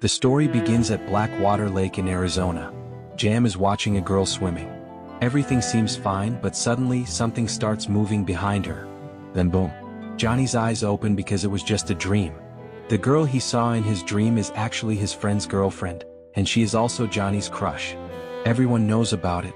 The story begins at Blackwater Lake in Arizona. Jam is watching a girl swimming. Everything seems fine, but suddenly something starts moving behind her. Then boom. Johnny's eyes open because it was just a dream. The girl he saw in his dream is actually his friend's girlfriend, and she is also Johnny's crush. Everyone knows about it.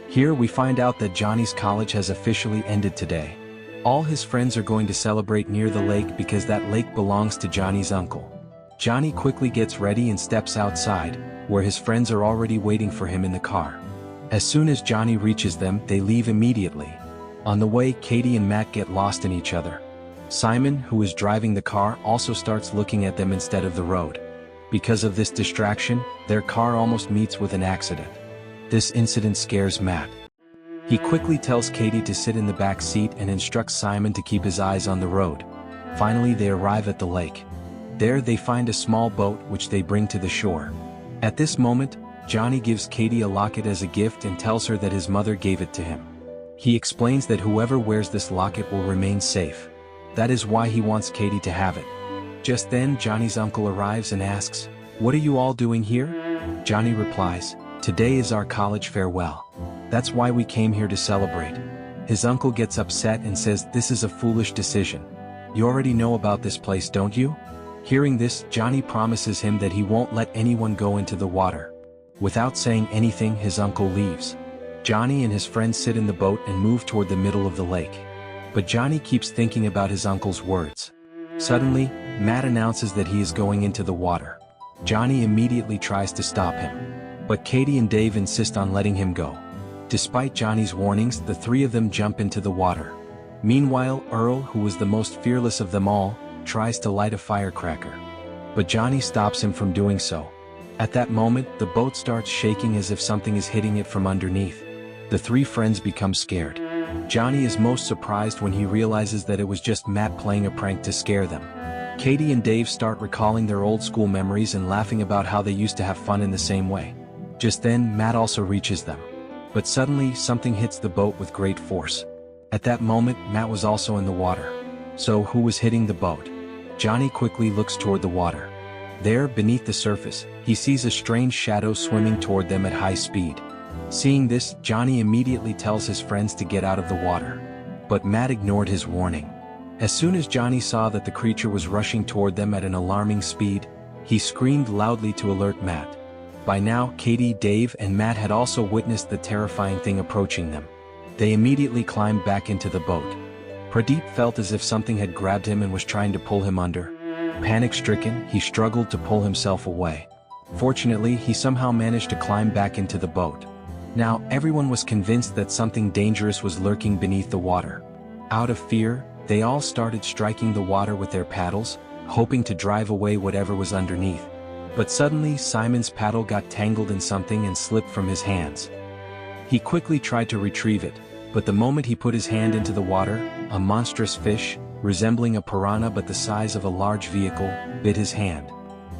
Here we find out that Johnny's college has officially ended today. All his friends are going to celebrate near the lake because that lake belongs to Johnny's uncle. Johnny quickly gets ready and steps outside, where his friends are already waiting for him in the car. As soon as Johnny reaches them, they leave immediately. On the way, Katie and Matt get lost in each other. Simon, who is driving the car, also starts looking at them instead of the road. Because of this distraction, their car almost meets with an accident. This incident scares Matt. He quickly tells Katie to sit in the back seat and instructs Simon to keep his eyes on the road. Finally, they arrive at the lake. There they find a small boat which they bring to the shore. At this moment, Johnny gives Katie a locket as a gift and tells her that his mother gave it to him. He explains that whoever wears this locket will remain safe. That is why he wants Katie to have it. Just then Johnny's uncle arrives and asks, "What are you all doing here?" Johnny replies, "Today is our college farewell. That's why we came here to celebrate." His uncle gets upset and says this is a foolish decision. "You already know about this place, don't you?" Hearing this, Johnny promises him that he won't let anyone go into the water. Without saying anything, his uncle leaves. Johnny and his friends sit in the boat and move toward the middle of the lake. But Johnny keeps thinking about his uncle's words. Suddenly, Matt announces that he is going into the water. Johnny immediately tries to stop him. But Katie and Dave insist on letting him go. Despite Johnny's warnings, the three of them jump into the water. Meanwhile, Earl, who was the most fearless of them all, tries to light a firecracker. But Johnny stops him from doing so. At that moment, the boat starts shaking as if something is hitting it from underneath. The three friends become scared. Johnny is most surprised when he realizes that it was just Matt playing a prank to scare them. Katie and Dave start recalling their old school memories and laughing about how they used to have fun in the same way. Just then, Matt also reaches them. But suddenly, something hits the boat with great force. At that moment, Matt was also in the water. So, who was hitting the boat? Johnny quickly looks toward the water. There, beneath the surface, he sees a strange shadow swimming toward them at high speed. Seeing this, Johnny immediately tells his friends to get out of the water. But Matt ignored his warning. As soon as Johnny saw that the creature was rushing toward them at an alarming speed, he screamed loudly to alert Matt. By now, Katie, Dave, and Matt had also witnessed the terrifying thing approaching them. They immediately climbed back into the boat. Pradeep felt as if something had grabbed him and was trying to pull him under. Panic-stricken, he struggled to pull himself away. Fortunately, he somehow managed to climb back into the boat. Now, everyone was convinced that something dangerous was lurking beneath the water. Out of fear, they all started striking the water with their paddles, hoping to drive away whatever was underneath. But suddenly, Simon's paddle got tangled in something and slipped from his hands. He quickly tried to retrieve it, but the moment he put his hand into the water, a monstrous fish, resembling a piranha but the size of a large vehicle, bit his hand.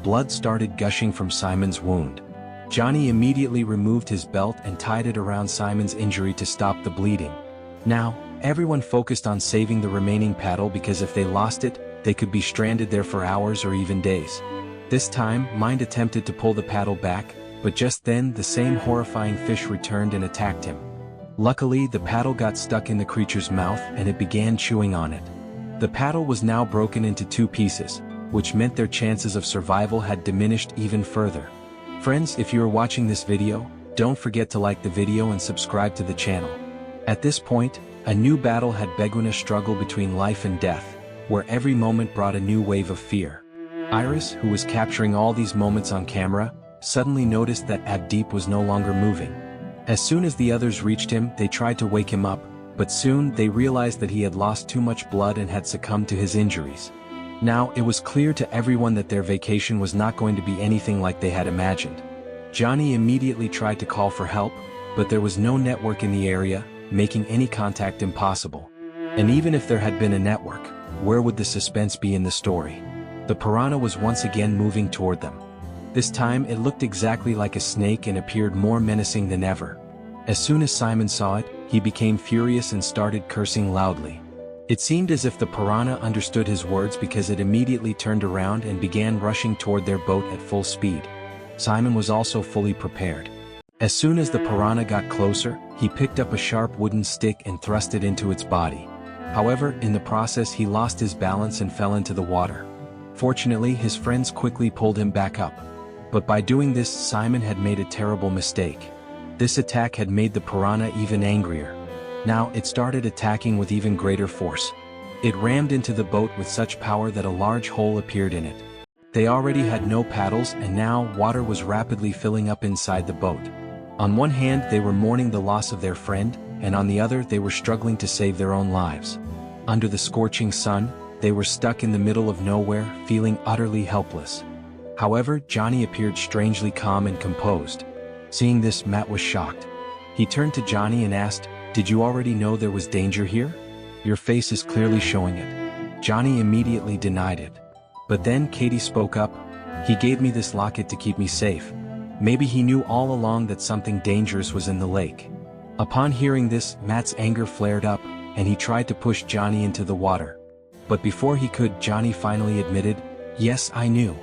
Blood started gushing from Simon's wound. Johnny immediately removed his belt and tied it around Simon's injury to stop the bleeding. Now, everyone focused on saving the remaining paddle because if they lost it, they could be stranded there for hours or even days. This time, Mind attempted to pull the paddle back, but just then the same horrifying fish returned and attacked him. Luckily, the paddle got stuck in the creature's mouth and it began chewing on it. The paddle was now broken into two pieces, which meant their chances of survival had diminished even further. Friends, if you are watching this video, don't forget to like the video and subscribe to the channel. At this point, a new battle had begun, a struggle between life and death, where every moment brought a new wave of fear. Iris, who was capturing all these moments on camera, suddenly noticed that Abdeep was no longer moving. As soon as the others reached him, they tried to wake him up, but soon they realized that he had lost too much blood and had succumbed to his injuries. Now, it was clear to everyone that their vacation was not going to be anything like they had imagined. Johnny immediately tried to call for help, but there was no network in the area, making any contact impossible. And even if there had been a network, where would the suspense be in the story? The piranha was once again moving toward them. This time it looked exactly like a snake and appeared more menacing than ever. As soon as Simon saw it, he became furious and started cursing loudly. It seemed as if the piranha understood his words because it immediately turned around and began rushing toward their boat at full speed. Simon was also fully prepared. As soon as the piranha got closer, he picked up a sharp wooden stick and thrust it into its body. However, in the process he lost his balance and fell into the water. Fortunately, his friends quickly pulled him back up. But by doing this, Simon had made a terrible mistake. This attack had made the piranha even angrier. Now it started attacking with even greater force. It rammed into the boat with such power that a large hole appeared in it. They already had no paddles, and now water was rapidly filling up inside the boat. On one hand they were mourning the loss of their friend, and on the other they were struggling to save their own lives. Under the scorching sun, they were stuck in the middle of nowhere, feeling utterly helpless. However, Johnny appeared strangely calm and composed. Seeing this, Matt was shocked. He turned to Johnny and asked, "Did you already know there was danger here? Your face is clearly showing it." Johnny immediately denied it. But then Katie spoke up. "He gave me this locket to keep me safe. Maybe he knew all along that something dangerous was in the lake." Upon hearing this, Matt's anger flared up, and he tried to push Johnny into the water. But before he could, Johnny finally admitted, "Yes, I knew.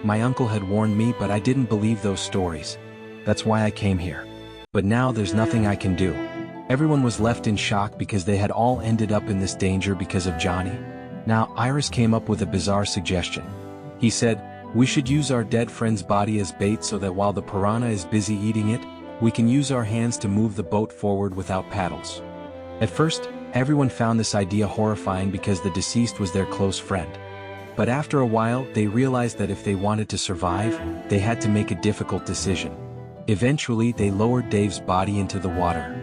My uncle had warned me, but I didn't believe those stories. That's why I came here. But now there's nothing I can do." Everyone was left in shock because they had all ended up in this danger because of Johnny. Now Iris came up with a bizarre suggestion. He said, "We should use our dead friend's body as bait so that while the piranha is busy eating it, we can use our hands to move the boat forward without paddles." At first, everyone found this idea horrifying because the deceased was their close friend. But after a while, they realized that if they wanted to survive, they had to make a difficult decision. Eventually, they lowered Dave's body into the water.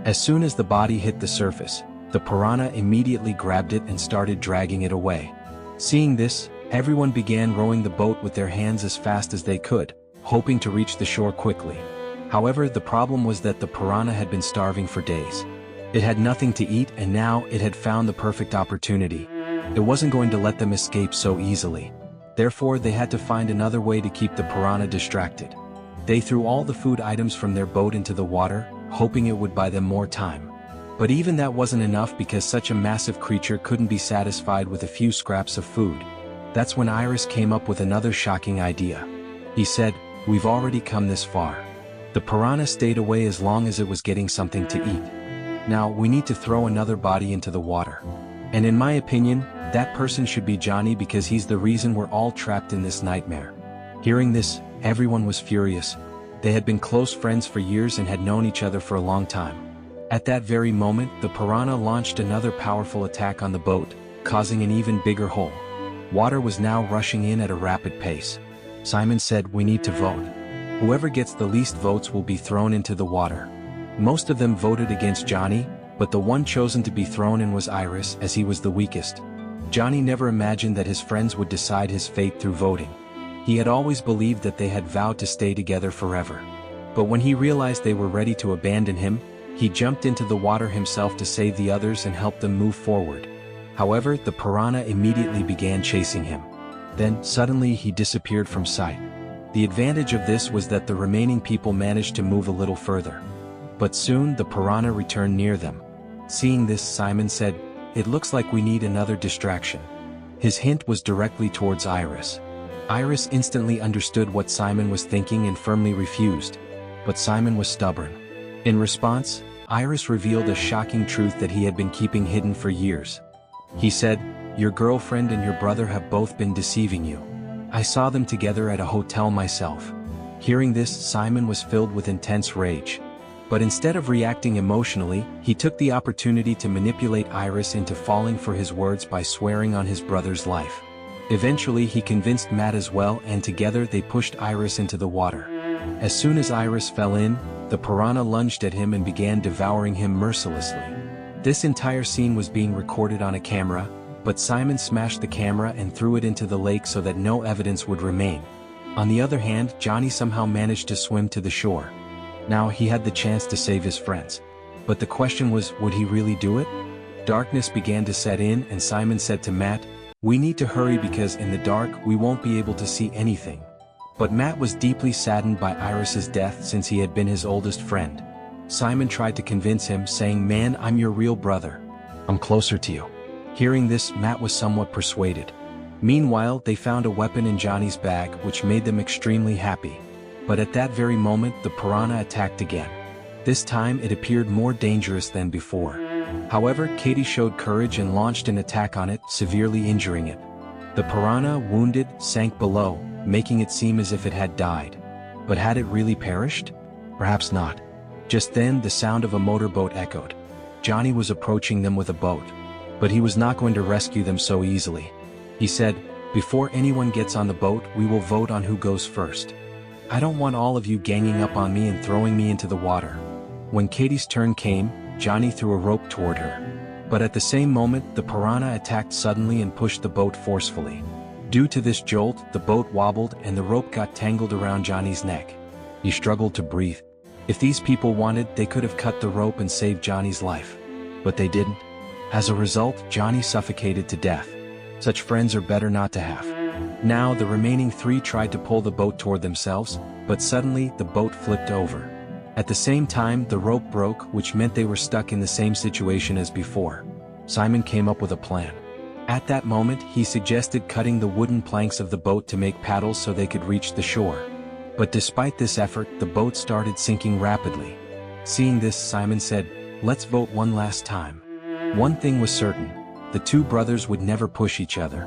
As soon as the body hit the surface, the piranha immediately grabbed it and started dragging it away. Seeing this, everyone began rowing the boat with their hands as fast as they could, hoping to reach the shore quickly. However, the problem was that the piranha had been starving for days. It had nothing to eat, and now it had found the perfect opportunity. It wasn't going to let them escape so easily. Therefore, they had to find another way to keep the piranha distracted. They threw all the food items from their boat into the water, hoping it would buy them more time. But even that wasn't enough because such a massive creature couldn't be satisfied with a few scraps of food. That's when Iris came up with another shocking idea. He said, "We've already come this far. The piranha stayed away as long as it was getting something to eat. Now we need to throw another body into the water. And in my opinion, that person should be Johnny because he's the reason we're all trapped in this nightmare." Hearing this, everyone was furious. They had been close friends for years and had known each other for a long time. At that very moment, the piranha launched another powerful attack on the boat, causing an even bigger hole. Water was now rushing in at a rapid pace. Simon said, "We need to vote. Whoever gets the least votes will be thrown into the water." Most of them voted against Johnny, but the one chosen to be thrown in was Iris, as he was the weakest. Johnny never imagined that his friends would decide his fate through voting. He had always believed that they had vowed to stay together forever. But when he realized they were ready to abandon him, he jumped into the water himself to save the others and help them move forward. However, the piranha immediately began chasing him. Then, suddenly he disappeared from sight. The advantage of this was that the remaining people managed to move a little further. But soon the piranha returned near them. Seeing this, Simon said, "It looks like we need another distraction." His hint was directly towards Iris. Iris instantly understood what Simon was thinking and firmly refused. But Simon was stubborn. In response, Iris revealed a shocking truth that he had been keeping hidden for years. He said, "Your girlfriend and your brother have both been deceiving you. I saw them together at a hotel myself." Hearing this, Simon was filled with intense rage. But instead of reacting emotionally, he took the opportunity to manipulate Iris into falling for his words by swearing on his brother's life. Eventually he convinced Matt as well, and together they pushed Iris into the water. As soon as Iris fell in, the piranha lunged at him and began devouring him mercilessly. This entire scene was being recorded on a camera, but Simon smashed the camera and threw it into the lake so that no evidence would remain. On the other hand, Johnny somehow managed to swim to the shore. Now he had the chance to save his friends. But the question was, would he really do it? Darkness began to set in, and Simon said to Matt, "We need to hurry because in the dark we won't be able to see anything." But Matt was deeply saddened by Iris's death since he had been his oldest friend. Simon tried to convince him, saying, "Man, I'm your real brother. I'm closer to you." Hearing this, Matt was somewhat persuaded. Meanwhile, they found a weapon in Johnny's bag which made them extremely happy. But at that very moment, the piranha attacked again. This time it appeared more dangerous than before. However, Katie showed courage and launched an attack on it, severely injuring it. The piranha, wounded, sank below, making it seem as if it had died. But had it really perished? Perhaps not. Just then, the sound of a motorboat echoed. Johnny was approaching them with a boat. But he was not going to rescue them so easily. He said, "Before anyone gets on the boat, we will vote on who goes first. I don't want all of you ganging up on me and throwing me into the water." When Katie's turn came, Johnny threw a rope toward her. But at the same moment, the piranha attacked suddenly and pushed the boat forcefully. Due to this jolt, the boat wobbled and the rope got tangled around Johnny's neck. He struggled to breathe. If these people wanted, they could have cut the rope and saved Johnny's life. But they didn't. As a result, Johnny suffocated to death. Such friends are better not to have. Now the remaining three tried to pull the boat toward themselves, but suddenly the boat flipped over. At the same time, the rope broke, which meant they were stuck in the same situation as before. Simon came up with a plan. At that moment, he suggested cutting the wooden planks of the boat to make paddles so they could reach the shore. But despite this effort, the boat started sinking rapidly. Seeing this, Simon said, "Let's vote one last time." One thing was certain. The two brothers would never push each other.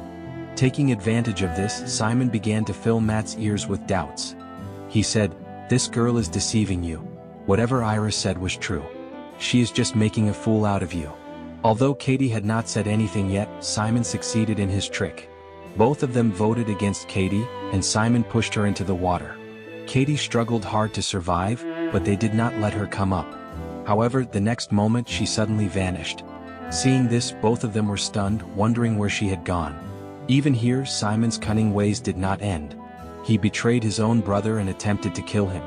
Taking advantage of this, Simon began to fill Matt's ears with doubts. He said, "This girl is deceiving you. Whatever Iris said was true. She is just making a fool out of you." Although Katie had not said anything yet, Simon succeeded in his trick. Both of them voted against Katie, and Simon pushed her into the water. Katie struggled hard to survive, but they did not let her come up. However, the next moment she suddenly vanished. Seeing this, both of them were stunned, wondering where she had gone. Even here, Simon's cunning ways did not end. He betrayed his own brother and attempted to kill him.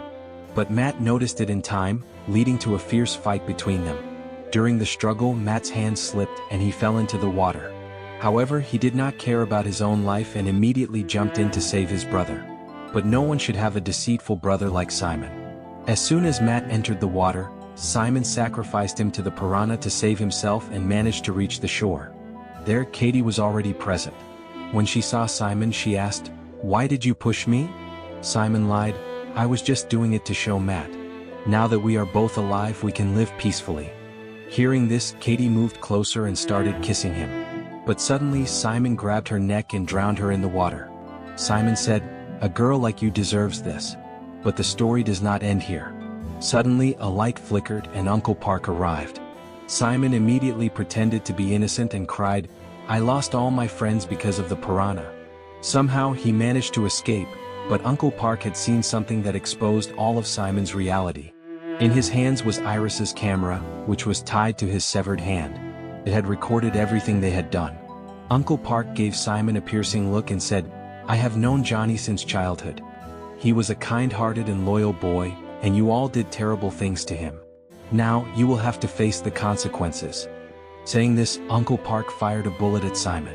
But Matt noticed it in time, leading to a fierce fight between them. During the struggle, Matt's hand slipped and he fell into the water. However, he did not care about his own life and immediately jumped in to save his brother. But no one should have a deceitful brother like Simon. As soon as Matt entered the water, Simon sacrificed him to the piranha to save himself and managed to reach the shore. There, Katie was already present. When she saw Simon, she asked, "Why did you push me?" Simon lied, "I was just doing it to show Matt. Now that we are both alive, we can live peacefully." Hearing this, Katie moved closer and started kissing him. But suddenly, Simon grabbed her neck and drowned her in the water. Simon said, "A girl like you deserves this." But the story does not end here. Suddenly, a light flickered and Uncle Park arrived. Simon immediately pretended to be innocent and cried, "I lost all my friends because of the piranha." Somehow, he managed to escape, but Uncle Park had seen something that exposed all of Simon's reality. In his hands was Iris's camera, which was tied to his severed hand. It had recorded everything they had done. Uncle Park gave Simon a piercing look and said, "I have known Johnny since childhood. He was a kind-hearted and loyal boy, and you all did terrible things to him. Now, you will have to face the consequences." Saying this, Uncle Park fired a bullet at Simon.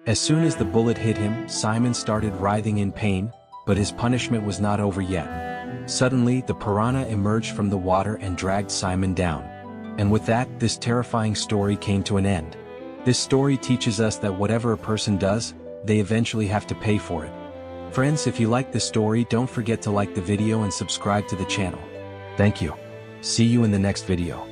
As soon as the bullet hit him, Simon started writhing in pain, but his punishment was not over yet. Suddenly, the piranha emerged from the water and dragged Simon down. And with that, this terrifying story came to an end. This story teaches us that whatever a person does, they eventually have to pay for it. Friends, if you like this story, don't forget to like the video and subscribe to the channel. Thank you. See you in the next video.